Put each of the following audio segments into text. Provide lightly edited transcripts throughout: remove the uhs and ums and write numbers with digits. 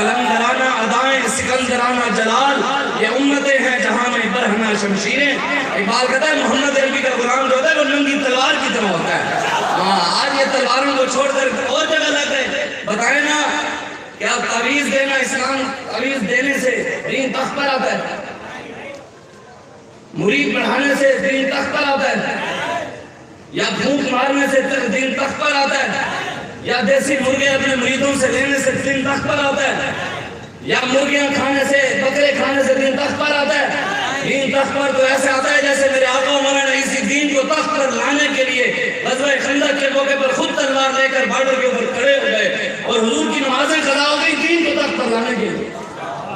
قلندرانہ ادائیں سکندرانہ جلال، یہ امتیں ہیں جہاں میں برہنہ شمشیریں۔ اقبال کہتا ہے محمد عربی کا غلام جو ہوتا ہے وہ ننگی تلوار کی طرح ہوتا ہے۔ آج یہ تلواروں کو چھوڑ کر اور جگہ لگ گئے۔ بتائیں نا کیا تعویذ دینا، اسلام تعویذ دینے سے دین تخت پر آتا ہے؟ مرید بڑھانے سے دین تخت پر آتا ہے؟ یا بھوک مارنے سے دین تخت پر آتا ہے؟ یا دیسی مرغے اپنے مریدوں سے لینے سے دین تخت پر آتا ہے؟ یا مرغیاں کھانے سے، بکرے کھانے سے دین تخت پر آتا ہے؟ دین تخت پر تو ایسے آتا ہے جیسے میرے آقا مولانا اسی دین کو تخت پر لانے کے لیے غزوہ خندق کے موقع پر خود تلوار لے کر بارڈر کے اوپر کھڑے ہو گئے اور حضور کی نمازیں قضا ہو گئی دین کو تخت پر لانے کے لیے۔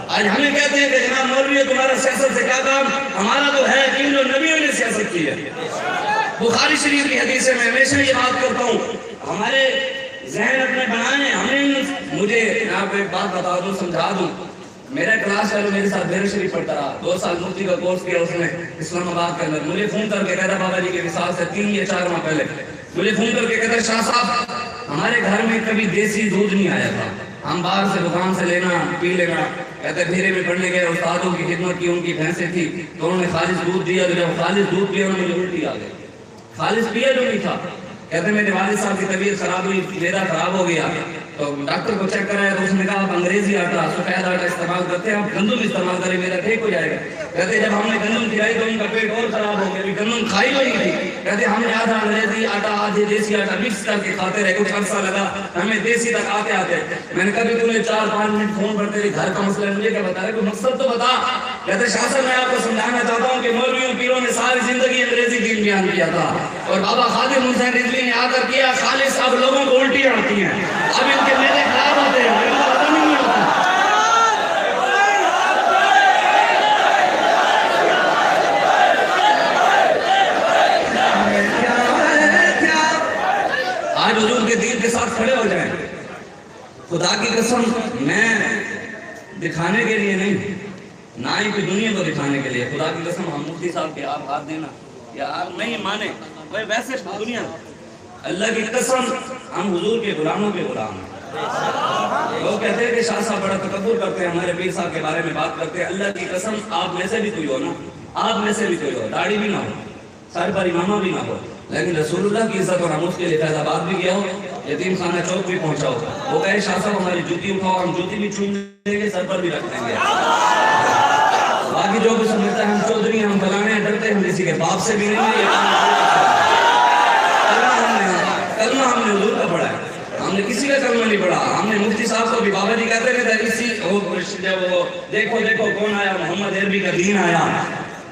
آج ہمیں کہتے ہیں کہ جناب مولوی تمہارا سیاست سے کیا کام؟ ہمارا تو ہے کہ جو نبیوں نے سیاست کی ہے۔ بخاری شریف کی حدیث میں ہمیشہ یہ بات کرتا ہوں، ہمارے ذہن اپنے بنائیں، ہمیں مجھے آپ کو ایک بات بتا دوں، سمجھا دوں۔ میرا کلاس والوں میرے ساتھ دیر شریف پڑھتا رہا، 2 سال مفتی کا کورس کیا اس نے اسلام آباد کے اندر۔ مجھے فون کر کے کہتا بابا جی کے وصال سے 3 یا 4 ماہ پہلے مجھے فون کر کے کہتا شاہ صاحب ہمارے گھر میں کبھی دیسی دودھ نہیں آیا تھا، ہم باہر سے دکان سے لینا پی لینا۔ کہتے بھیرے میں پڑھنے گئے، استادوں کی خدمت کی، ان کی بھینسیں تھی تو انہوں نے خالص دودھ دیا، تو جب خالص دودھ پیا انہوں نے مجھے الٹی آ گئی، خالص پیا جو نہیں تھا۔ کہتے میرے والد صاحب کی طبیعت خراب ہوئی، میرا خراب ہو گیا، تو ڈاکٹر کو چیک کرایا تو اس نے کہا آپ انگریزی آٹا سفید آٹا استعمال کرتے ہیں، آپ گندم استعمال کریں میرا ٹھیک ہو جائے گا۔ کہتے جب ہم نے گندم کھلائی تو ان کا پیٹ اور خراب ہو گیا، گندم کھائی ہوئی تھی۔ کہتے ہم نے آدھا انگریزی آٹا آدھے دیسی آٹا مکس کر کے کھاتے رہے، کچھ عرصہ لگا ہمیں دیسی تک آتے آتے۔ میں نے کہا کہ تمہیں 4-5 منٹ فون پر تیرے گھر کا مسئلہ ہے، مجھے کیا بتا رہے، کوئی مقصد تو بتا۔ کہتے شاہ صاحب میں آپ کو سمجھانا چاہتا ہوں کہ مولویوں پیروں نے ساری زندگی انگریزی دین بیان کیا تھا، اور بابا خادم حسین رضوی نے آ کر کیا خالص اب لوگوں کو الٹیاں آتی ہیں، اب ان کے میلے خراب ہوتے ہیں، ان کو پتہ نہیں ہوتا۔ آج حضور کے دین کے ساتھ کھڑے ہو جائیں۔ خدا کی قسم میں دکھانے کے لیے نہیں، نہ ہی کوئی دنیا کو دکھانے کے لیے، خدا کی قسم ہم مفتی صاحب کے آپ ہاتھ دینا یا آپ نہیں مانے ویسے دنیا، اللہ کی قسم ہم حضور کے غلاموں کے غلام ہیں۔ لوگ کہتے ہیں کہ شاہ صاحب بڑا تکبر کرتے ہیں، ہمارے پیر صاحب کے بارے میں بات کرتے ہیں، اللہ کی قسم آپ میں سے بھی کوئی ہو نا، آپ میں سے بھی کوئی ہو، داڑھی بھی نہ ہو، سر پر امامہ بھی نہ ہو، لیکن رسول اللہ کی عزت اور ناموس کے لیے فیض آباد بھی گیا ہو، یتیم خانہ چوک بھی پہنچا ہو، وہ کہے شاہ صاحب ہماری جوتی اٹھاؤ، ہم جوتی بھی چوم دیں گے، سر پر بھی رکھ دیں گے۔ باقی جو بھی سمجھتا ہے ہم چودھری ہم فلانے ہیں، ڈرتے ہم کسی کے باپ سے بھی نہیں ہیں۔ کلمہ ہم نے حضور کا پڑھا ہے، ہم نے کسی کا کلمہ نہیں پڑھا۔ ہم نے مفتی صاحب کو بھی بابا جی کہتے تھے اسی جب وہ دیکھو دیکھو کون آیا، محمد عربی کا دین آیا،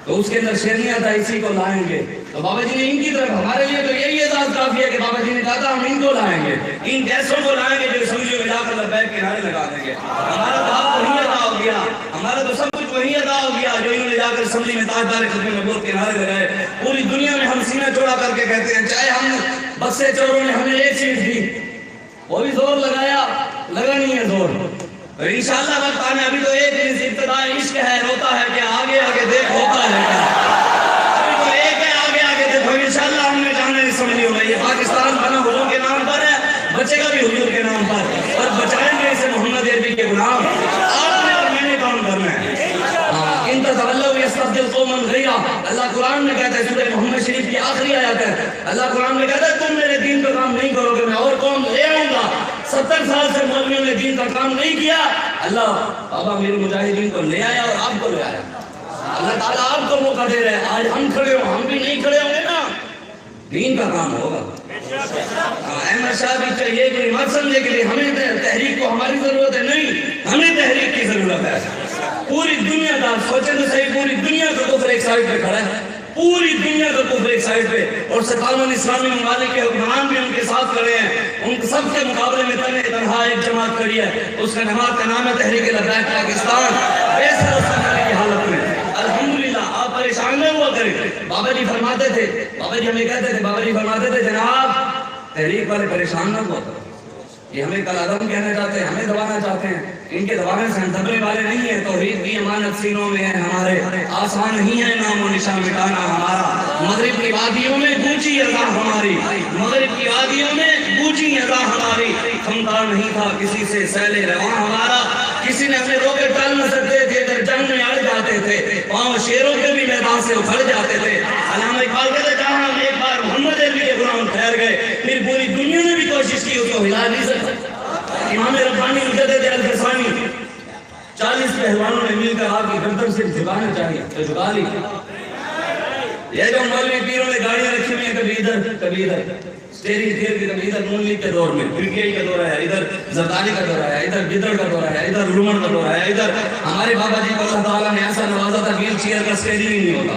تو اس کے اندر شیرنیاں تھا اسی کو لائیں گے، تو بابا جی نے ان کی طرف، ہمارے لیے تو یہی اعزاز کافی ہے کہ بابا جی نے کہا تھا ہم ان کو لائیں گے، ان جیسوں کو لائیں گے جو سوئیوں میں جا کر لبیک کے نعرے لگا دیں گے۔ ہمارا تو آپ وہی ادا ہو گیا، ہمارا تو سب کچھ وہی ادا ہو گیا جو انہوں نے جا کر اسمبلی میں تاجدار ختم نبوت کے نعرے لگائے۔ پوری دنیا میں ہم سینہ چوڑا کر کے کہتے ہیں، چاہے ہم بسے چوروں نے ہمیں ایک چیز دی، وہ بھی زور لگایا، لگا نہیں ہے زور، اور انشاءاللہ وقت آنے، ابھی تو ایک چیز ابتدا عشق ہے، روتا ہے کہ آگے آگے دیکھ ہوتا ہے کیا، ابھی تو ایک ہے آگے آگے دیکھو، انشاءاللہ ہم نے جانے نہیں سمجھی ہوگا، یہ پاکستان بنا حضور کے نام پر ہے، بچے گا بھی حضور کے نام پر، اور بچائیں گے اسے محمد عربی کے غلام، آپ نے اور میں نے کام کرنا ہے۔ ان تتولوا یستبدل قوما غیرا، اللہ قرآن میں کہتا ہے، سورہ محمد شریف کی آخری آیت ہے، اللہ قرآن میں کہتا ہے تم میرے دین کا کام نہیں کرو گے میں اور قوم لے آؤں گا۔ 70 سال سے مولویوں نے دین کا کام نہیں کیا، اللہ بابا میرے مجاہدین کو لے آیا اور آپ کو لے آیا، اللہ تعالیٰ آپ کو موقع دے رہے ہیں، آج ہم کھڑے ہوں، ہم بھی نہیں کھڑے ہوں گے نا، دین کا کام ہوگا۔ احمد شاہ بھی چاہیے کہ مت سمجھے کہ ہمیں تحریک کو ہماری ضرورت ہے، نہیں، ہمیں تحریک کی ضرورت ہے۔ پوری دنیا کا سوچیں تو صحیح، پوری دنیا کا کفر ایک سائڈ پہ کھڑا ہے، پوری دنیا کا کفر ایک سائڈ پہ، اور 57 اسلامی ممالک کے حکمران بھی ان کے ساتھ کھڑے ہیں، ان سب کے مقابلے میں تنہا ایک جماعت کھڑی ہے، اس کا جماعت کا نام ہے تحریک لبیک پاکستان، بے سر و سامنے کی حالت میں۔ الحمدللہ آپ پریشان نہ ہوا کریں، بابا جی فرماتے تھے، بابا جی ہمیں کہتے تھے، بابا جی فرماتے تھے جناب تحریک والے پریشان نہ ہوا کریں، یہ ہمیں کل عدم کہنا چاہتے ہیں، ہمیں دبانا چاہتے ہیں، ان کے دبانے سے ہم دبنے والے نہیں ہیں، توحید کی امانت سینوں میں ہے ہمارے، آسان نہیں ہے نام و نشان مٹانا ہمارا، مغرب کی وادیوں میں گونجی اذان ہماری، مغرب کی وادیوں میں گونجی اذان ہماری، تھمتا نہیں تھا کسی سے سیل رواں ہمارا، کسی نے ہمیں روکے ٹال نہ سکتے تھے، اگر جنگ میں اڑ جاتے تھے، پاؤں شیروں کے بھی میدان سے اکھڑ جاتے تھے۔ علامہ اقبال کہتے ہیں جہاں ہم ایک بار محمد عربی کے غلام ٹھہر گئے، پھر پوری دنیا نے بھی کوشش کی اس کو ہلا نہیں سکتا۔ امام ربانی مجدد الفسانی 40 پہلوانوں نے مل کر آپ کی گردن سے جھکانا چاہیے تو جھکا لی۔ یہ جو مولوی پیروں نے گاڑیاں رکھی ہوئی ہیں، کبھی ادھر کبھی ادھر، اسٹیئرنگ پھیر کے کبھی ادھر نون لیگ کے دور میں پرکیائی کا دورہ ہے، ادھر زرداری کا دورہ ہے، ادھر گدڑ کا دورہ ہے، ادھر رومن کا دورہ ہے، ادھر ہمارے بابا جی کو اللہ تعالیٰ نے ایسا نوازا تھا ویل چیئر کا اسٹیئرنگ ہی نہیں ہوتا،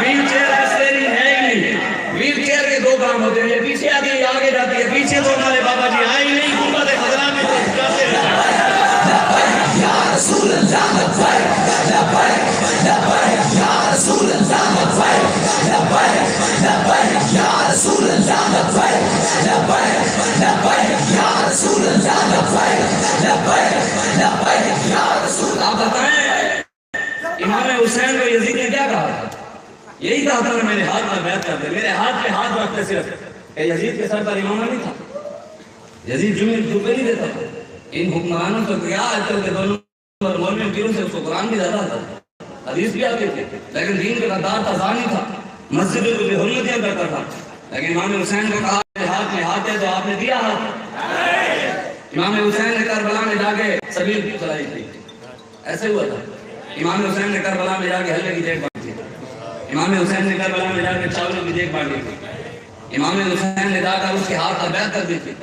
ویل چیئر کا اسٹیئرنگ ہے ہی نہیں۔ ویل چیئر کے دو کام ہوتے ہیں، پیچھے آتی ہے آگے جاتی ہے، پیچھے تو ہمارے بابا جی آئے ہی نہیں، گنبد خضرا میں تو جاتے رہتے۔ یا رسول اللہ لبیک لبیک لبیک یا رسول اللہ لبیک لبیک لبیک یا رسول اللہ لبیک لبیک لبیک یا رسول اللہ لبیک لبیک لبیک یا رسول۔ آپ بتائیں امام حسین کو یزید نے کیا کہا تھا؟ یہی کہا تھا کہ میرے ہاتھ پر بیعت کر دے، میرے ہاتھ پہ ہاتھ رکھتے صرف کہ یزید کے سر پر امامہ نہیں تھا، یزید جمعے نہیں دیتا تھا۔ ان حکمرانوں کو کیا آتے کہ دونوں مولوی پیروں سے اس کو قرآن بھی زیادہ تھا، حدیث بھی آتے تھے، لیکن دین کا غدار تھا، زانی تھا، مسجدوں کو بے حرمتیاں کرتا تھا۔ لیکن امام حسین نے کہا ہاتھ میں ہاتھ ہے تو آپ نے دیا ہاتھ۔ امام حسین نے کربلا میں جا کے سبیل چلائی تھی، ایسے ہوا تھا۔ امام حسین نے کربلا میں جا کے حلوے کی دیکھ بانٹی تھی، امام حسین نے کربلا میں جا کے چاولوں کی دیکھ بانٹی تھی، امام حسین نے جا کر اس کے ہاتھ پر بیعت کر دی تھی۔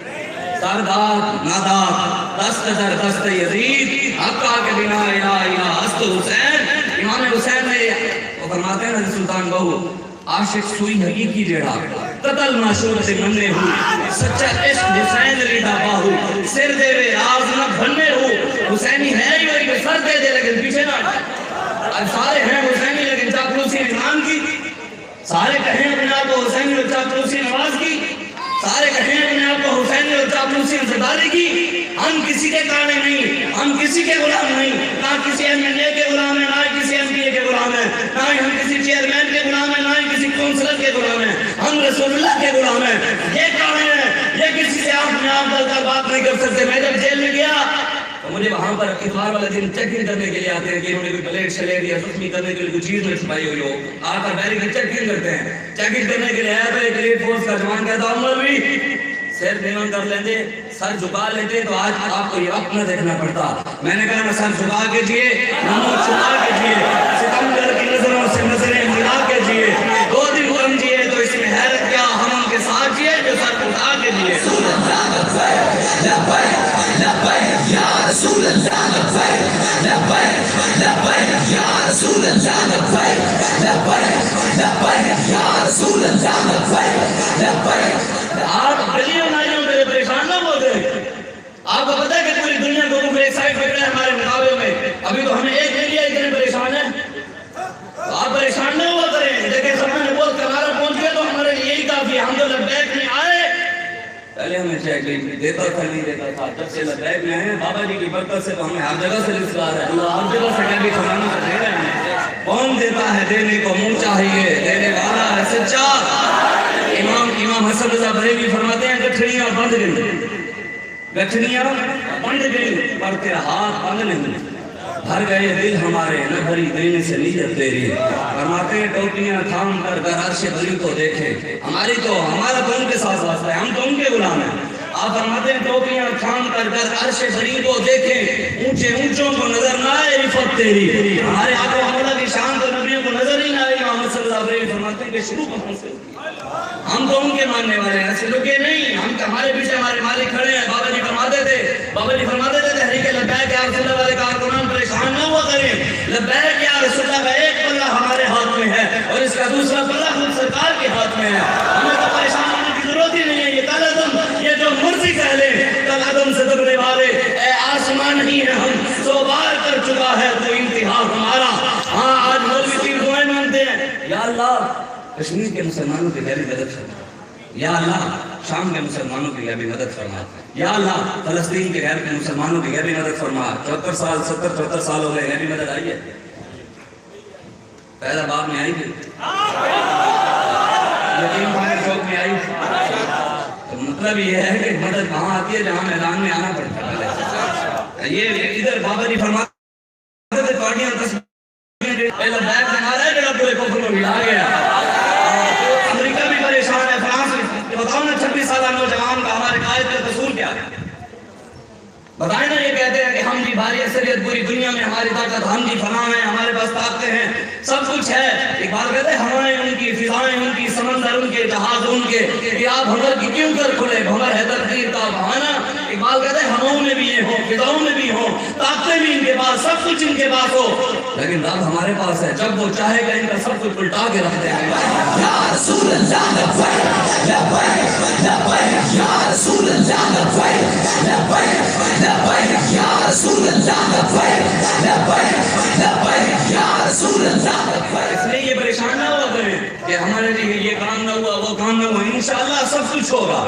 سرداد ناداد دست در دست یزید حقا کے بنا الہ الہ است حسین۔ امام حسین نے وہ فرماتے ہیں نا سلطان بہو عاشق سوئی حقیقی جڑا قتل معشوق سے مننے ہو سچا عشق حسین ریڈا باہو سر دے وے راز نہ بھننے ہو۔ حسینی ہے ہی وہی کہ سر دے دے لیکن پیچھے نہ، اب سارے ہیں حسینی لیکن چاپلوسی ایمان کی، سارے کہیں اپنے آپ کو حسینی اور چاپلوسی نواز کی، سارے کہیں اپنے آپ کو حسینی اور چاپلوسی انصداری کی۔ ہم کسی کے کانے نہیں، ہم کسی کے غلام نہیں، نہ کسی ایم این اے کے غلام ہیں، نہ کسی ایم پی اے کے غلام ہیں، نہ ہم کسی چیئرمین کے غلام ہیں، نہ کسی کونسلر کے غلام ہیں، ہم رسول اللہ کے غلام ہیں۔ یہ کانے ہیں، یہ کسی سے آپ میں آپ کر بات نہیں کر سکتے۔ میں جب جیل میں گیا تو مجھے وہاں پر اتوار والے دن چیکنگ کرنے کے لیے آتے ہیں کہ انہوں نے کوئی پلیٹ چلے دیا زخمی کرنے کے لیے کوئی چیز میں چھپائی ہوئی ہو، آ کر بیری کی چیکنگ کرتے ہیں۔ چیکنگ کرنے کے لیے آیا تو ایک ایلیٹ فورس کا جوان کہتا ہوں مولوی سر نیون کر لیندے، سر جھکا لیتے تو آج آپ کو یہ وقت نہ دیکھنا پڑتا۔ میں نے کہا نہ سر جھکا کے جیے نہ منہ چھپا کے جیے، ستمگر کی نظروں سے نظریں ملا کے جیے، 2 دن کم جیے تو اس میں حیرت کیا ہم ان کے ساتھ جیے جو سر جھکا کے جیے۔ رسول اللہ لبیک لبیک لبیک یا رسول اللہ لبیک لبیک لبیک یا رسول اللہ لبیک لبیک لبیک یا رسول اللہ لبیک لبیک۔ آپ گلیوں نالیوں پہ پریشان نہ ہو گئے، آپ کو پتہ ہے کہ پوری دنیا کو مجھے ایک سائڈ پکڑا ہے ہمارے مقابلے میں، ابھی تو ہمیں ایک انڈیا اتنے پریشان ہیں، تو آپ پریشان نہ ہوا کریں۔ دیکھیں زمانے بہت کنارہ پہنچ گئے تو ہمارے لیے یہی کافی ہے، ہم تو لبیک میں آئے، پہلے ہمیں چیک دیتا تھا نہیں دیتا تھا، جب سے لبیک میں آئے بابا جی کی برکت سے تو ہمیں ہر جگہ سے رزق آ رہا ہے، اللہ ہر جگہ سے کبھی کھانا سے دے رہے ہیں۔ کون دیتا ہے دینے کو منہ چاہیے، دینے والا ہے سچا۔ امام حسن رضا بریلوی فرماتے ہیں گٹھڑیاں بند گئی، گٹھڑیاں بند گئی پر تیرا ہاتھ بند نہیں، بھر گئے دل ہمارے نہ بھری دینے سے نیت تیری۔ فرماتے ہیں ٹوپیاں تھام کر در عرش بری کو دیکھے، ہمارا تو ان کے ساتھ واسطہ ہے، ہم تو ان کے غلام ہیں۔ آپ فرماتے ہیں ٹوپیاں تھام کر در عرش بری کو دیکھیں، اونچے اونچوں کو نظر نہ آئے رفت تیری۔ ہمارے آقا حضرت کی شان تو نبیوں کو نظر ہی نہ آئی۔ امام حسن رضا بریلوی فرماتے ہیں کہ شروع کہاں سے ہم تو ان کے ماننے والے ہیں، ایسے لوگے نہیں، ہم ہمارے پیچھے ہمارے مالک کھڑے ہیں۔ بابا جی فرماتے تھے تحریک لبیک یا رسول اللہ والے کارکنان پریشان نہ ہوا کریں، لبیک یا رسول اللہ کا ایک پلہ ہمارے ہاتھ میں ہے اور اس کا دوسرا پلہ خود سرکار کے ہاتھ میں ہے، ہمیں تو پریشان ہونے کی ضرورت ہی نہیں ہے۔ یہ کل عدم، یہ جو مرضی کہہ لیں، کل عدم سے دبنے والے اے آسمان نہیں ہے ہم، 100 بار کر چکا ہے تو انتہا ہمارا۔ ہاں آج مولوی پیر دعائیں مانتے ہیں، یا اللہ کشمیر کے مسلمانوں کی گہری مدد فرما، یا اللہ شام کے مسلمانوں کی گہری مدد فرما، یا اللہ فلسطین کے غیر کے مسلمانوں کی گہری مدد فرما۔ 74 سال ہو گئے، گہری مدد آئی ہے، پہلا باب میں آئی تھی، یتیم خانے چوک میں آئی، مطلب یہ ہے کہ مدد وہاں آتی ہے جہاں میدان میں آنا پڑتا ہے. یہ ادھر بابا جی فرماتے تھے پارٹیاں بیگ ہمارا ہے جڑا پورے کفر کو ملا گیا. امریکہ بھی پریشان ہے, فرانس بھی. بتاؤ نا 26 سالہ نوجوان کا ہمارے قائد کا قصور کیا ہے؟ بتائیں نا. یہ کہتے ہیں کہ ہم جی بھاری اکثریت پوری دنیا میں ہماری طاقت, ہم جی فلاں ہیں, ہمارے پاس طاقتیں ہیں, سب کچھ ہے. اقبال کہتے ہیں ہوائیں ان کی, فضائیں ان کی, سمندر ان کے, جہاز ان کے, کہ آپ بھنور کی کیوں کر کھلے, بھنور ہے تقدیر کا بہانہ. اقبال کہتے ہیں ہواؤں میں بھی یہ ہو, فضاؤں میں بھی ہو, طاقتیں بھی ان کے پاس, سب کچھ ان کے پاس ہو, لیکن رب ہمارے پاس ہے. جب وہ چاہے گا ان کا سب کچھ الٹا کے رکھ دیں گے. یا رسول اللہ لبیک لبیک لبیک, یا رسول اللہ لبیک لبیک لبیک, یا رسول اللہ لبیک لبیک لبیک, یا رسول اللہ لبیک. اس لیے یہ پریشان نہ ہوا کریں کہ ہمارے لیے یہ کام نہ ہوا, وہ کام نہ ہوا. انشاءاللہ سب کچھ ہوگا,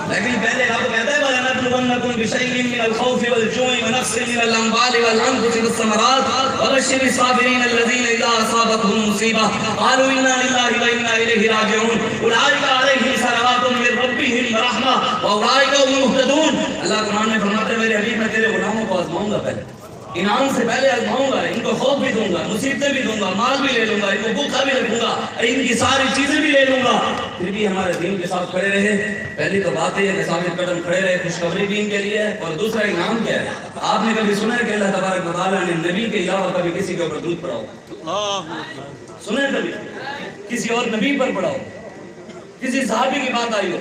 لیکن پہلے رب کہتا ہے وَلَنَبْلُوَنَّكُمْ بِشَيْءٍ مِّنَ الْخَوْفِ وَالْجُوعِ وَنَقْصٍ مِّنَ الْأَمْوَالِ وَالْأَنفُسِ وَالثَّمَرَاتِ وَبَشِّرِ الصَّابِرِينَ الَّذِينَ إِذَا أَصَابَتْهُم مُّصِيبَةٌ قَالُوا إِنَّا لِلَّهِ وَإِنَّا إِلَيْهِ رَاجِعُونَ أُولَٰئِكَ عَلَيْهِمْ صَلَوَاتٌ مِّن رَّبِّهِمْ وَرَحْمَةٌ وَأُولَٰئِكَ هُمُ الْمُهْتَدُونَ. اللہ قرآن میں فرماتے ہیں میرے حبیب میں تیرے غلاموں کو آزماؤں گا, پہلے انعام سے پہلے آزماؤں گا, ان کو خوف بھی دوں گا, مصیبتیں بھی دوں گا, مال بھی لے لوں گا, ان کو بھوکا بھی رکھوں گا, ان کی ساری چیزیں بھی لے لوں گا, پھر بھی ہمارے دین کے ساتھ کھڑے رہے. پہلی تو بات یہ ہے کہ ثابت قدم کھڑے رہے, خوشخبری دین کے لیے ہے. اور دوسرا انعام کیا ہے؟ آپ نے کبھی سنا ہے کہ اللہ تبارک و تعالیٰ نے نبی کے علاوہ کبھی کسی کے اوپر درود پڑھاؤ؟ سنا ہے کبھی کسی اور نبی پر پڑھاؤ, کسی صحابی کی بات آئی ہو؟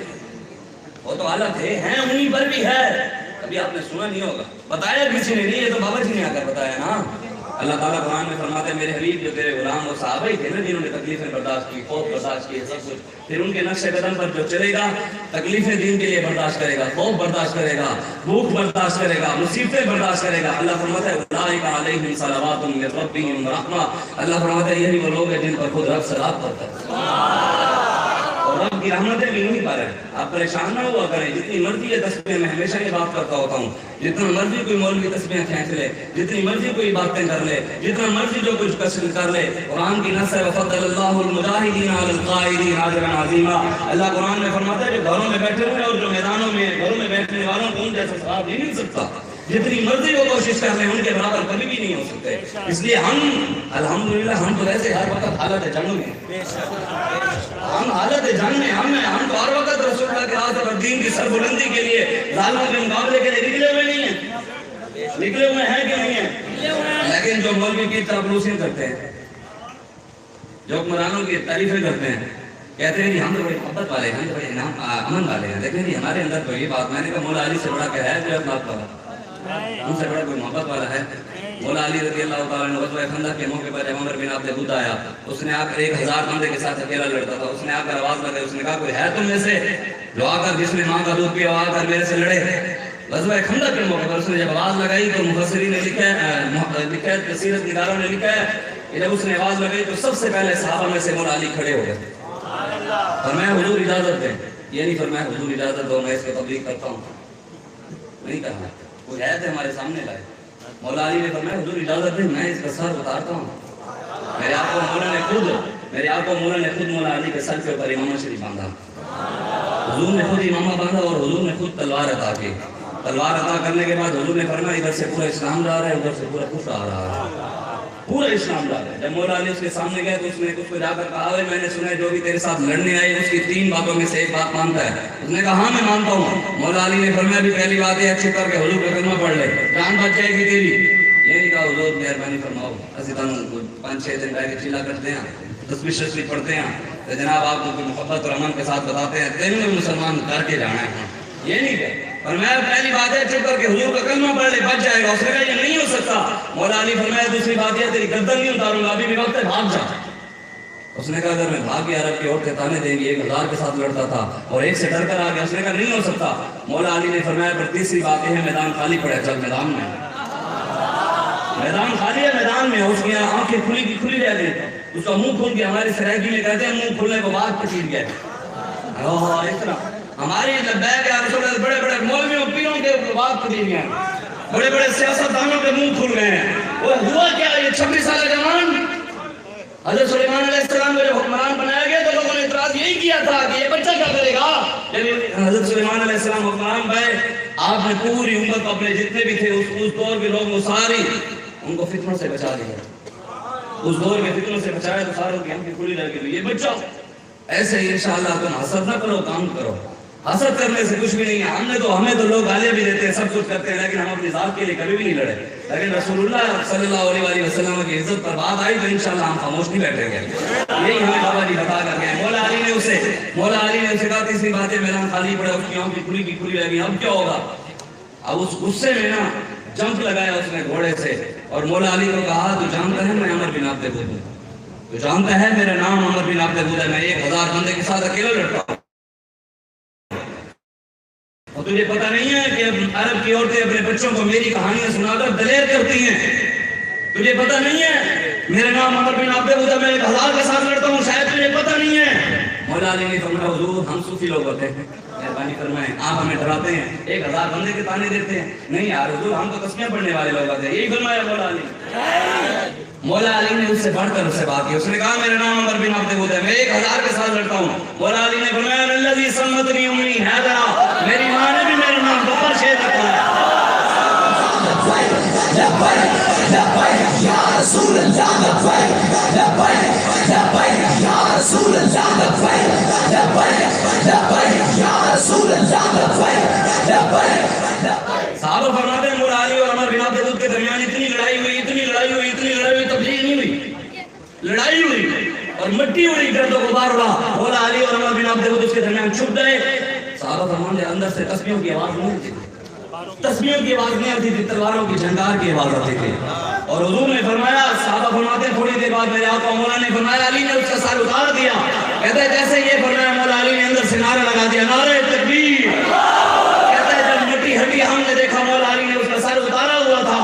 وہ تو اعلیٰ تھے, ہیں, انہی پر بھی ہے. ابھی آپ نے سنا نہیں ہوگا, بتایا کسی نے نہیں, یہ تو بابا جی نے آ کر بتایا نا. اللہ تعالیٰ قرآن میں فرماتے ہیں میرے حبیب جو تیرے غلام وہ صحابہ ہی تھے نا جنہوں نے تکلیفیں برداشت کی, خوف برداشت کی, سب کچھ. پھر ان کے نقش قدم پر جو چلے گا, تکلیفیں دین کے لیے برداشت کرے گا, خوف برداشت کرے گا, بھوک برداشت کرے گا, مصیبتیں برداشت کرے گا. اللہ فرماتا ہے اولئک علیہم صلوات من ربہم ورحمہ. اللہ فرماتا ہے یہی وہ لوگ ہیں جن پر خود رب صلوات کرتا ہے, اور رب کی رحمتیں بھی نہیں پا رہے. آپ پریشان نہ ہوا کریں, جتنی مرضی ہے تسبیح, میں ہمیشہ یہ بات کرتا ہوتا ہوں, جتنا مرضی کوئی مولوی تسبیح کھینچ لے, جتنی مرضی کوئی باتیں کر لے, جتنا مرضی جو کچھ کسر کر لے, قرآن کی نص ہے وَفَضَّلَ اللَّهُ الْمُجَاهِدِينَ عَلَى الْقَاعِدِينَ أَجْرًا عَظِيمًا. اللہ قرآن میں فرماتا ہے جو گھروں میں بیٹھے ہوئے اور جو میدانوں میں گھروں میں بیٹھنے والوں کو ان جیسا ثواب نہیں مل سکتا. جتنی مرضی وہ کوشش کر لیں ان کے برابر کبھی بھی نہیں ہو سکتے. اس لیے ہم الحمدللہ ہم تو ویسے ہر وقت حالت جنگ میں, ہم حالت جنگ میں ہم تو ہر وقت رسول اللہ کے راہ پر دین کی سربلندی کے لیے ظالموں کے مقابلے کے لیے نکلے ہوئے نہیں ہیں, نکلے ہوئے ہیں کہ نہیں ہیں. لیکن جو مولوی کی چاپلوسیاں کرتے ہیں, جو حکمرانوں کی تعریفیں کرتے ہیں, کہتے ہیں جی ہم تو بڑے محبت والے ہیں, ہم تو بڑے امن والے ہیں. دیکھیں جی ہمارے اندر تو یہ بات, میں نے کہا مولا علی سے بڑا کیا ہے جو اخلاق والا, ان سے بڑا کوئی محبت والا ہے. مولا علی رضی اللہ تعالیٰ نے غزوہ خندق کے موقع پر جب عمر بن عبد العزیز آیا, اس نے آ کر 1000 بندے کے ساتھ اکیلا لڑتا تھا, اس نے آ کر آواز لگائی, اس نے کہا کوئی ہے تم میں سے جو آ کر جس نے ماں کا دودھ پیا آ کر میرے سے لڑے. غزوہ خندق کے موقع پر اس نے جب آواز لگائی تو مفسرین نے لکھا ہے, سیرت نگاروں نے لکھا ہے کہ جب اس نے آواز لگائی تو سب سے پہلے صحابہ میں سے مولا علی کھڑے ہو گئے. فرمایا حضور اجازت دیں, یہ نہیں فرمایا حضور اجازت دو میں اس کی تبلیغ کرتا ہوں, نہیں کہا, کوئی ہے تو ہمارے سامنے لائے. مولا علی نے فرمایا حضور اجازت دیں میں اس کا سر اتارتا ہوں. میرے آپ کو مولا نے خود مولا علی کے سر کے اوپر امامہ شریف باندھا. حضور نے خود امامہ باندھا اور حضور نے خود تلوار عطا کی. تلوار عطا کرنے کے بعد حضور نے فرمایا ادھر سے پورا اسلام جا رہا ہے, ادھر سے پورا کفر آ رہا ہے, پورا اسلام جا رہا ہے. جب مولا علی اس کے سامنے گئے تو اس نے اس کو جا کر کہا میں نے سنا ہے جو بھی تیرے ساتھ لڑنے آئے اس کی 3 باتوں میں سے ایک بات مانتا ہے. اس نے کہا ہاں میں مانتا ہوں. مولا علی نے فرمایا بھی پہلی بات ہے اچھے کر کے حضور کا کلمہ پڑھ لے, جان بچ جائے گی تیری. یہ نہیں کہا حضور مہربانی فرماؤ اسی طرح 5-6 دن رہ کے چلا کرتے ہیں, تصویر پڑھتے ہیں, تو جناب آپ کو محبت اور امن کے ساتھ بتاتے ہیں تیرے میں مسلمان کر کے جانا ہے. یہ نہیں کہ فرمایا پہلی بات ہے چپ کر کے حضور کا کلمہ پڑھ لے بچ جائے گا. اس نے کہا یہ نہیں ہو سکتا. مولا علی فرمایا دوسری بات یہ تیری گردن نہیں اتاروں گا, ابھی بھی وقت ہے بھاگ جا. اس نے کہا اگر میں بھاگ گیا عرب کی عورتیں تانے دیں گی, 1000 کے ساتھ لڑتا تھا اور ایک سے ڈر کر آ گیا. اس نے کہا نہیں ہو سکتا. مولا علی نے فرمایا پر تیسری بات یہ ہے میدان خالی پڑے, چل میدان میں, میدان خالی ہے, میدان میں. اس کی آنکھیں کھلی کی کھلی رہ گئی, اس کا منہ کھل گیا. ہماری سرائکی میں کہتے ہیں منہ کھلنے کو بعد پچیٹ گیا. اتنا ہماری لبیک ہے رسول اللہ, بڑے بڑے مولویوں پیروں کے بعد پچیٹ گئے, بڑے بڑے سیاستدانوں کے منہ کھل گئے ہیں. وہ ہوا کیا, یہ 26 سالہ جوان حضرت سلیمان علیہ السلام کو جب حکمران بنایا گیا تو لوگوں نے اعتراض یہی کیا تھا کہ یہ بچہ کیا کرے گا. جب حضرت سلیمان علیہ السلام حکمران بنے آپ نے پوری امت اپنے جتنے بھی تھے اس دور کے لوگ وہ ساری ان کو فتنوں سے بچا دیا. اس دور کے فتنوں سے بچایا تو ساروں کی ہم کی کھلی رہ گئی یہ بچہ. ایسے ہی انشاءاللہ تم حسد نہ کرو کام کرو. حسد کرنے سے کچھ بھی نہیں ہے. ہمیں تو لوگ گالیاں بھی دیتے ہیں سب کچھ کرتے ہیں لیکن ہم اپنی ذات کے لیے کبھی بھی نہیں لڑے. لیکن رسول اللہ صلی اللہ علیہ وسلم کی عزت پر بات آئی تو انشاءاللہ ہم خاموش نہیں بیٹھیں گے. یہی ہمیں بابا جی بتا کر گئے. مولا علی نے اسے کہا تیسری بات ہے میدان خالی پڑا اس کی آنکھ کی کھلی رہ گئی. اب کیا ہوگا؟ اب اس غصے میں نا جمپ لگایا اس نے گھوڑے سے اور مولا علی کو کہا تو جانتا ہے میں عمر بن عبد الود ہوں. تو جانتا ہے میرا نام عمر بن عبد الود ہے. میں 1000 بندے کے ساتھ اکیلا لڑتا ہوں. اور تجھے پتہ نہیں ہے کہ عرب کی عورتیں اپنے بچوں کو میری کہانیاں سنا کر دلیر کرتی ہیں. تجھے پتہ نہیں ہے میرا نام عمر بن عبد الود ہے. میں 1000 کے ساتھ لڑتا ہوں. شاید تجھے پتہ نہیں ہے. مولا علی نے فرمایا حضور ہم صوفی لوگ ہوتے ہیں مہربانی فرمائیں آپ ہمیں ڈراتے ہیں 1000 بندے کے تانے دیتے ہیں. نہیں یار حضور ہم تو تسبیح پڑھنے والے لوگ ہوتے ہیں. یہی فرمایا مولا علی. مولا علی نے اس سے بڑھ کر اسے بات کی. اس نے کہا میرا نام عمر بن عبد الود ہے. میں 1000 کے ساتھ لڑتا ہوں. مولا علی نے فرمایا الذی سمتنی امی حیدرا. میری ماں نے بھی میرا نام بپر شیر رکھا ہے. لبیک لبیک یا رسول اللہ لبیک لبیک لبیک یا رسول اللہ لبیک لبیک لبیک یا رسول اللہ لبیک لبیک. صحابہ فرماتے ہیں مولا علی اور عمر بن عبد الود کے درمیان اتنی لڑائی ہوئی تبلیغ نہیں ہوئی. لڑائی ہوئی اور مٹی اڑی گرد و غبار اڑا. مولا علی اور عمر بن عبد الود اس کے درمیان چھپ گئے. صحابہ فرماتے ہیں اندر سے تسبیحوں کی آواز نہیں آتی. تسبیحوں کی آواز نہیں آتی تھی. تلواروں کی جھنکار کی آواز آتی تھی. اور حضور نے فرمایا صحابہ فرماتے ہیں تھوڑی دیر بعد میرے آقا مولا نے فرمایا علی نے اس کا سر اتار دیا. کہتے ہیں جیسے یہ فرمایا مولا علی نے اندر سے نعرہ لگا دیا نعرہ تکبیر. کہتے ہیں جب مٹی ہٹی ہم نے دیکھا مولا علی نے اس کا سر اتارا ہوا تھا.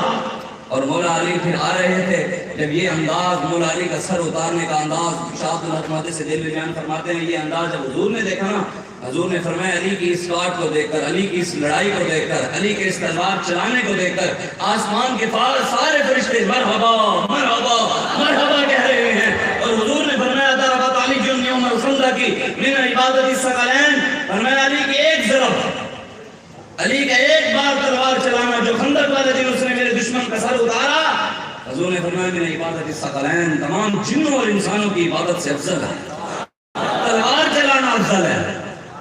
اور مولا علی پھر آ رہے تھے. جب یہ انداز مولا علی کا سر اتارنے کا انداز شاہد الحکمت سے دل بیان فرماتے ہیں یہ انداز جب حضور نے دیکھا نا حضور نے فرمایا علی کی اس کاٹ کو دیکھ کر علی کی اس لڑائی کو دیکھ کر علی کے اس تلوار چلانے کو دیکھ کر آسمان کے سارے فرشتے مرحبا مرحبا مرحبا کہہ رہے ہیں. اور حضور نے فرمایا ضربت علی جن یوم الخندق کی من عبادت الثقلین. فرمایا علی کی ایک ضرب علی کا ایک بار تلوار چلانا جو خندق والے دن اس نے میرے دشمن کا سر اتارا. حضور نے فرمایا من عبادت الثقلین تمام جنوں اور انسانوں کی عبادت سے افضل ہے. تلوار چلانا افضل ہے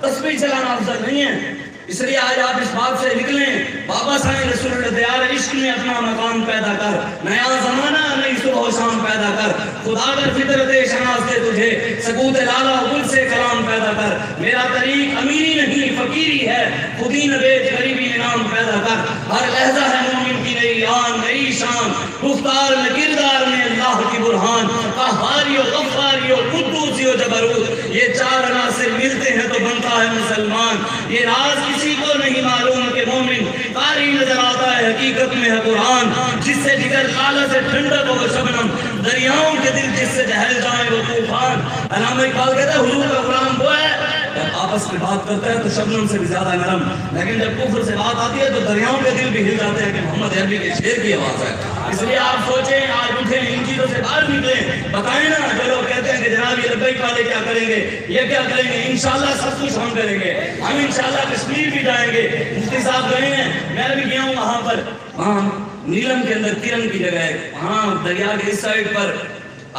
تسبیح چلانا افضل نہیں ہے. اس لیے آج آپ اس بات سے نکلیں بابا صاحب رسول اللہ دیار عشق میں اپنا مقام پیدا کر. نیا زمانہ نئی صبح و شام پیدا کر. خدا در فطرت شناس دے تجھے سکوت لالا گل سے کلام پیدا کر. میرا طریق امیری نہیں فقیری ہے خودی نہ بیچ غریبی انعام پیدا کر. ہر لہجہ ہے مومن کی نئی آن نئی شان گفتار میں کردار میں اللہ کی برہان. قہاری و غفاری و قدوسی و جبروت یہ 4 عناصر ملتے ہیں تو بنتا ہے مسلمان. یہ راز کسی کو نہیں معلوم کہ مومن قاری نظر آتا ہے حقیقت میں ہے قرآن. جس سے جگر کالا سے ٹھنڈک ہو شبنم دریاؤں کے دل جس سے جہل جائیں وہ طوفان. علامہ اقبال کہتا ہے حضور کا غلام وہ ہے جب آپس میں بات کرتا ہے تو شبنم سے بھی زیادہ نرم. لیکن جب کفر سے بات آتی ہے تو دریاؤں کے دل بھی ہل جاتے ہیں کہ محمد عربی کے شعر کی آواز ہے. اس لیے آپ سوچیں آج اٹھیں ان چیزوں سے باہر نکلیں. بتائیں نا جو لوگ کہتے ہیں کہ جناب یہ لبیک والے کیا کریں گے یہ کیا کریں گے. انشاءاللہ سب کچھ ہم کریں گے. ہم انشاءاللہ کشمیر بھی جائیں گے. مفتی صاحب گئے ہیں میں بھی گیا ہوں وہاں پر. وہاں نیلم کے اندر کرن کی جگہ ہے. وہاں دریا کے اس سائڈ پر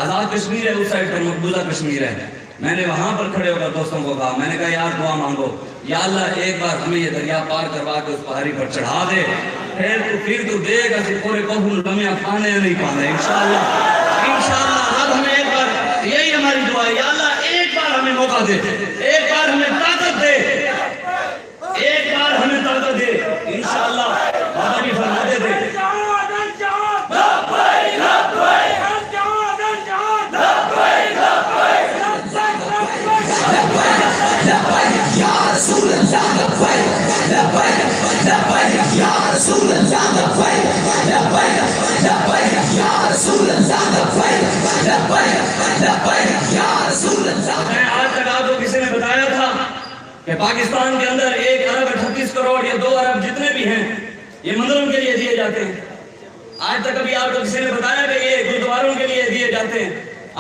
آزاد کشمیر ہے اس سائڈ پر مقبوضہ کشمیر ہے. میں نے وہاں پر کھڑے ہو کر دوستوں کو کہا میں نے کہا یار دعا مانگو یا اللہ ایک بار ہمیں یہ دریا پار کروا کے اس پہاڑی پر چڑھا دے. پھر تو دے گا کہ پورے قوم لمحہ کھانے نہیں کھانے. انشاءاللہ رب ہمیں ایک بار یہی ہماری دعا ہے یا اللہ ایک بار ہمیں موقع دے ایک بار ہمیں طاقت دے ایک بار ہمیں طاقت دے. انشاءاللہ بابا جی فرماتے تھے آج تک آپ کو کسی نے بتایا تھا کہ پاکستان کے اندر 1 ارب 38 کروڑ یا 2 ارب جتنے بھی ہیں یہ مندروں کے لیے دیے جاتے ہیں. آج تک ابھی آپ کو کسی نے بتایا کہ یہ گردواروں کے لیے دیے جاتے ہیں.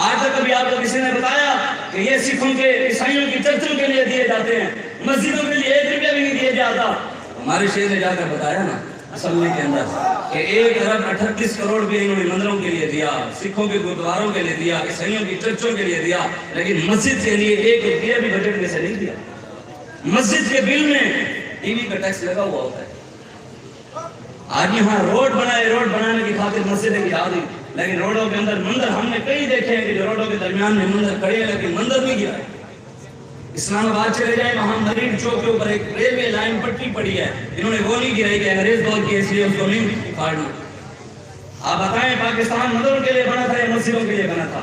آج تک کبھی آپ کو کسی نے بتایا کہ یہ سکھوں کے عیسائیوں کی چرچوں کے لیے دیے جاتے ہیں، مسجدوں کے لیے 1 روپیہ بھی نہیں دیا جاتا؟ ہمارے شیخ نے جا کر بتایا نا اسمبلی کے اندر کہ 1 ارب 38 کروڑ روپئے انہوں نے مندروں کے لیے دیا، سکھوں کے گردواروں کے لیے دیا، عیسائیوں کی چرچوں کے لیے دیا، لیکن مسجد کے لیے 1 روپیہ بھی بجٹ میں سے نہیں دیا۔ مسجد کے بل میں ٹی وی کا ٹیکس لگا ہوا ہوتا ہے۔ آج یہاں روڈ بنائے، روڈ بنانے کی خاطر مسجدیں گرا دی، لیکن روڈوں کے اندر مندر ہم نے کئی دیکھے ہیں کہ جو روڈوں کے درمیان میں مندر کھڑے ہیں لیکن مندر نہیں گرا ہے۔ اسلام آباد چلے جائیں، وہاں مرین چوک کے اوپر ایک ریلوے لائن پٹی پڑی ہے، انہوں نے وہ نہیں گرائی کہ انگریز دور کی اس لیے اس کو نہیں پھاڑنا۔ آپ بتائیں پاکستان مندروں کے لیے بنا تھا یا مسجدوں کے لیے بنا تھا؟